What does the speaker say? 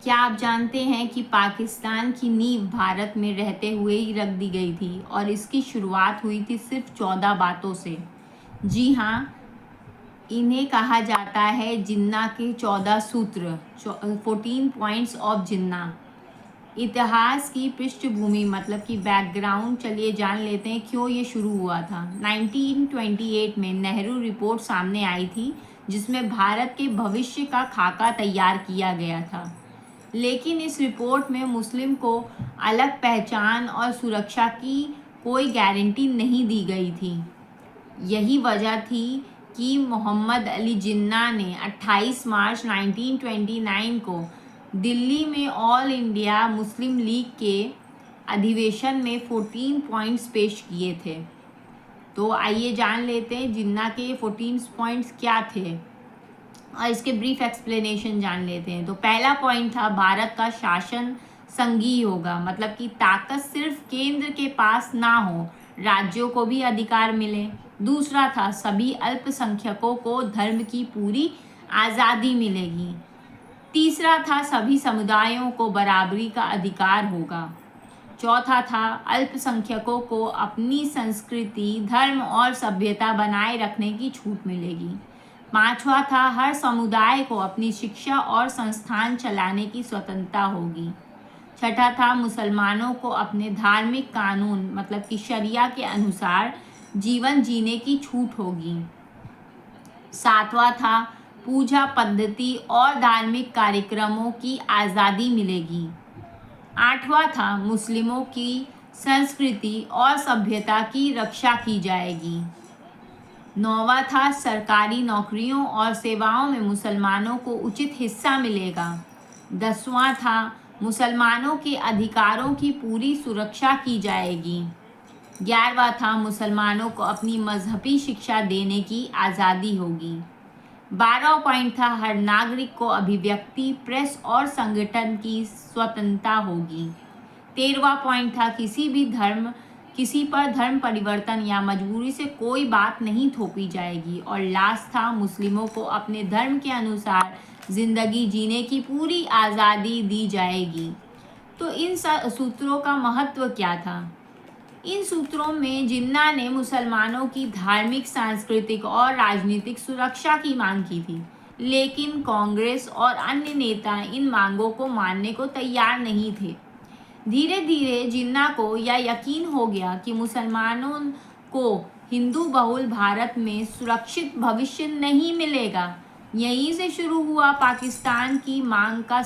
क्या आप जानते हैं कि पाकिस्तान की नींव भारत में रहते हुए ही रख दी गई थी और इसकी शुरुआत हुई थी सिर्फ 14 बातों से। जी हाँ, इन्हें कहा जाता है जिन्ना के 14 सूत्र, 14 पॉइंट्स ऑफ जिन्ना। इतिहास की पृष्ठभूमि मतलब कि बैकग्राउंड चलिए जान लेते हैं क्यों ये शुरू हुआ था। 1928 में नेहरू रिपोर्ट सामने आई थी जिसमें भारत के भविष्य का खाका तैयार किया गया था, लेकिन इस रिपोर्ट में मुस्लिम को अलग पहचान और सुरक्षा की कोई गारंटी नहीं दी गई थी। यही वजह थी कि मोहम्मद अली जिन्ना ने 28 मार्च 1929 को दिल्ली में ऑल इंडिया मुस्लिम लीग के अधिवेशन में 14 पॉइंट्स पेश किए थे। तो आइए जान लेते हैं जिन्ना के 14 पॉइंट्स क्या थे और इसके ब्रीफ एक्सप्लेनेशन जान लेते हैं। तो पहला पॉइंट था भारत का शासन संघीय होगा, मतलब कि ताकत सिर्फ केंद्र के पास ना हो, राज्यों को भी अधिकार मिले। दूसरा था सभी अल्पसंख्यकों को धर्म की पूरी आज़ादी मिलेगी। तीसरा था सभी समुदायों को बराबरी का अधिकार होगा। चौथा था अल्पसंख्यकों को अपनी संस्कृति, धर्म और सभ्यता बनाए रखने की छूट मिलेगी। पांचवा था हर समुदाय को अपनी शिक्षा और संस्थान चलाने की स्वतंत्रता होगी। छठा था मुसलमानों को अपने धार्मिक कानून मतलब कि शरिया के अनुसार जीवन जीने की छूट होगी। सातवां था पूजा पद्धति और धार्मिक कार्यक्रमों की आज़ादी मिलेगी। आठवां था मुस्लिमों की संस्कृति और सभ्यता की रक्षा की जाएगी। नौवां था सरकारी नौकरियों और सेवाओं में मुसलमानों को उचित हिस्सा मिलेगा। 10वां था मुसलमानों के अधिकारों की पूरी सुरक्षा की जाएगी। 11वां था मुसलमानों को अपनी मजहबी शिक्षा देने की आज़ादी होगी। 12वां पॉइंट था हर नागरिक को अभिव्यक्ति, प्रेस और संगठन की स्वतंत्रता होगी। 13वां पॉइंट था किसी पर धर्म परिवर्तन या मजबूरी से कोई बात नहीं थोपी जाएगी। और लास्ट था मुस्लिमों को अपने धर्म के अनुसार जिंदगी जीने की पूरी आज़ादी दी जाएगी। तो इन सूत्रों का महत्व क्या था? इन सूत्रों में जिन्ना ने मुसलमानों की धार्मिक, सांस्कृतिक और राजनीतिक सुरक्षा की मांग की थी, लेकिन कांग्रेस और अन्य नेता इन मांगों को मानने को तैयार नहीं थे। धीरे धीरे जिन्ना को यह यकीन हो गया कि मुसलमानों को हिंदू बहुल भारत में सुरक्षित भविष्य नहीं मिलेगा। यहीं से शुरू हुआ पाकिस्तान की मांग का